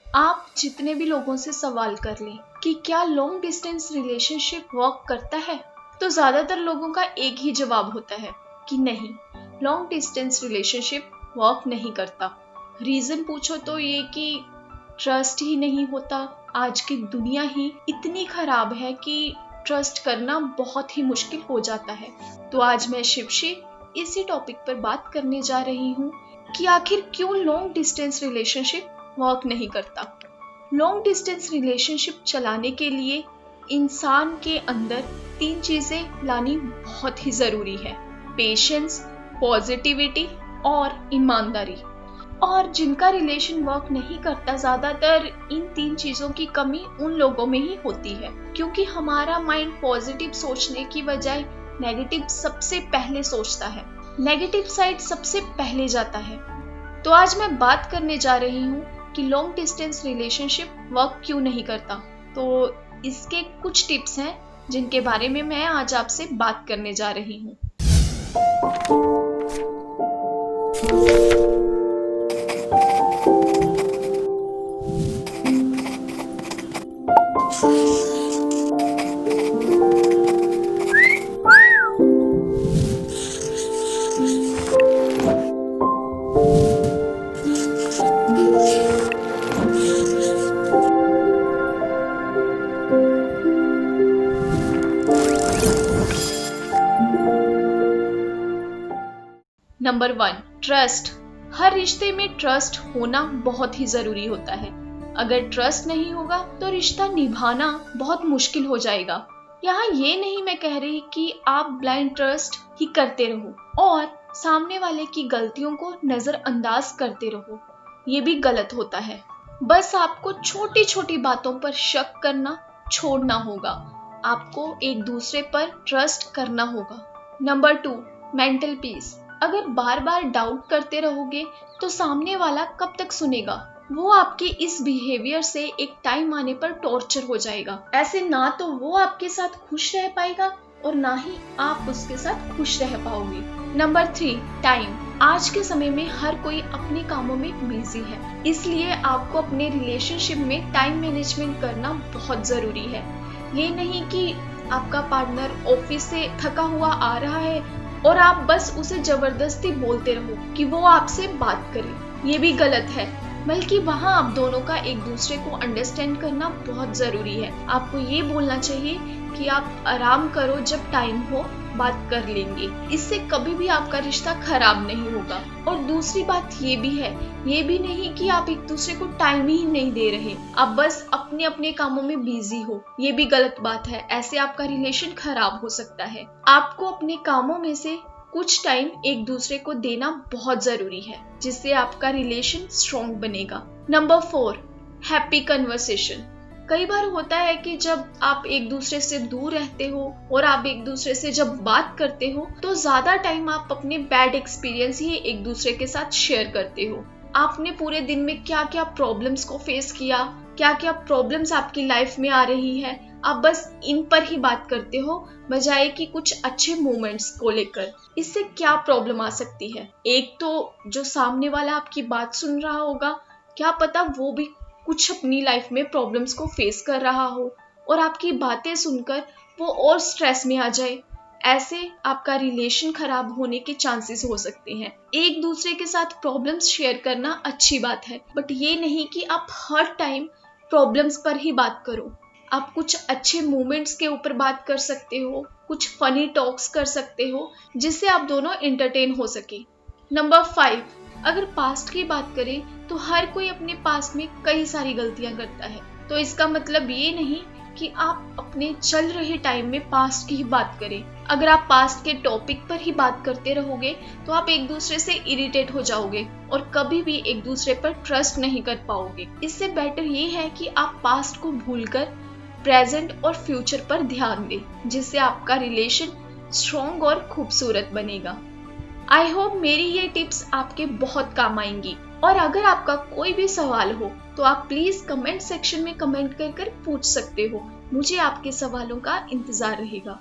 आप जितने भी लोगों से सवाल कर लें कि क्या लॉन्ग डिस्टेंस रिलेशनशिप वर्क करता है, तो ज्यादातर लोगों का एक ही जवाब होता है कि नहीं, लॉन्ग डिस्टेंस रिलेशनशिप वर्क नहीं करता। रीजन पूछो तो ये कि ट्रस्ट ही नहीं होता। आज की दुनिया ही इतनी खराब है कि ट्रस्ट करना बहुत ही मुश्किल हो जाता है। तो आज मैं शिवशी इसी टॉपिक पर बात करने जा रही हूँ कि आखिर क्यों लॉन्ग डिस्टेंस रिलेशनशिप वर्क नहीं करता। लॉन्ग डिस्टेंस रिलेशनशिप चलाने के लिए इंसान के अंदर 3 चीजें लानी बहुत ही जरूरी है: पेशेंस, पॉजिटिविटी और ईमानदारी। और जिनका रिलेशन वर्क नहीं करता, ज्यादातर इन 3 चीजों की कमी उन लोगों में ही होती है, क्योंकि हमारा माइंड पॉजिटिव सोचने की बजाय नेगेटिव सबसे पहले सोचता है, नेगेटिव साइड सबसे पहले जाता है। तो आज मैं बात करने जा रही हूँ कि लॉन्ग डिस्टेंस रिलेशनशिप वर्क क्यों नहीं करता। तो इसके कुछ टिप्स हैं जिनके बारे में मैं आज आपसे बात करने जा रही हूँ। Number 1, trust. हर रिश्ते में ट्रस्ट होना बहुत ही जरूरी होता है। अगर ट्रस्ट नहीं होगा तो रिश्ता निभाना बहुत मुश्किल हो जाएगा। यहाँ ये नहीं मैं कह रही कि आप ब्लाइंड ट्रस्ट ही करते रहो और सामने वाले की गलतियों को नजरअंदाज करते रहो, ये भी गलत होता है। बस आपको छोटी छोटी बातों पर शक करना छोड़ना होगा। आपको एक दूसरे पर ट्रस्ट करना होगा। Number 2, mental peace. अगर बार बार डाउट करते रहोगे तो सामने वाला कब तक सुनेगा। वो आपके इस बिहेवियर से एक टाइम आने पर टॉर्चर हो जाएगा। ऐसे ना तो वो आपके साथ खुश रह पाएगा और ना ही आप उसके साथ खुश रह पाओगे। Number 3, time. आज के समय में हर कोई अपने कामों में बिजी है, इसलिए आपको अपने रिलेशनशिप में टाइम मैनेजमेंट करना बहुत जरूरी है। ये नहीं कि आपका पार्टनर ऑफिस से थका हुआ आ रहा है और आप बस उसे जबरदस्ती बोलते रहो कि वो आपसे बात करे, ये भी गलत है। बल्कि वहाँ आप दोनों का एक दूसरे को अंडरस्टैंड करना बहुत जरूरी है। आपको ये बोलना चाहिए कि आप आराम करो, जब टाइम हो बात कर लेंगे। इससे कभी भी आपका रिश्ता खराब नहीं होगा। और दूसरी बात ये भी नहीं कि आप एक दूसरे को टाइम ही नहीं दे रहे, आप बस अपने अपने कामों में बिजी हो, ये भी गलत बात है। ऐसे आपका रिलेशन खराब हो सकता है। आपको अपने कामों में से कुछ टाइम एक दूसरे को देना बहुत जरूरी है, जिससे आपका रिलेशन स्ट्रॉन्ग बनेगा। Number 4, happy conversation. कई बार होता है कि जब आप एक दूसरे से दूर रहते हो और आप एक दूसरे से जब बात करते हो तो ज्यादा टाइम आप अपने बैड एक्सपीरियंस ही एक दूसरे के साथ शेयर करते हो। आपने पूरे दिन में क्या क्या प्रॉब्लम्स को फेस किया, क्या क्या प्रॉब्लम्स आपकी लाइफ में आ रही है, आप बस इन पर ही बात करते हो बजाय कि कुछ अच्छे मोमेंट्स को लेकर। इससे क्या प्रॉब्लम आ सकती है? एक तो जो सामने वाला आपकी बात सुन रहा होगा, क्या पता वो भी कुछ अपनी लाइफ में प्रॉब्लम्स को फेस कर रहा हो और आपकी बातें सुनकर वो और स्ट्रेस में आ जाए। ऐसे आपका रिलेशन खराब होने के चांसेस हो सकते हैं। एक दूसरे के साथ प्रॉब्लम्स शेयर करना अच्छी बात है, बट ये नहीं कि आप हर टाइम प्रॉब्लम्स पर ही बात करो। आप कुछ अच्छे मोमेंट्स के ऊपर बात कर सकते हो, कुछ फनी टॉक्स कर सकते हो, जिससे आप दोनों एंटरटेन हो सके। नंबर 5, अगर पास्ट की बात करें तो हर कोई अपने पास्ट में कई सारी गलतियां करता है। तो इसका मतलब ये नहीं कि आप अपने चल रहे टाइम में पास्ट की ही बात करें। अगर आप पास्ट के टॉपिक पर ही बात करते रहोगे तो आप एक दूसरे से इरिटेट हो जाओगे और कभी भी एक दूसरे पर ट्रस्ट नहीं कर पाओगे। इससे बेटर ये है कि आप पास्ट को भूलकर प्रेजेंट और फ्यूचर पर ध्यान दें, जिससे आपका रिलेशन स्ट्रॉन्ग और खूबसूरत बनेगा। आई होप मेरी ये टिप्स आपके बहुत काम आएंगी। और अगर आपका कोई भी सवाल हो तो आप प्लीज कमेंट सेक्शन में कमेंट कर पूछ सकते हो। मुझे आपके सवालों का इंतजार रहेगा।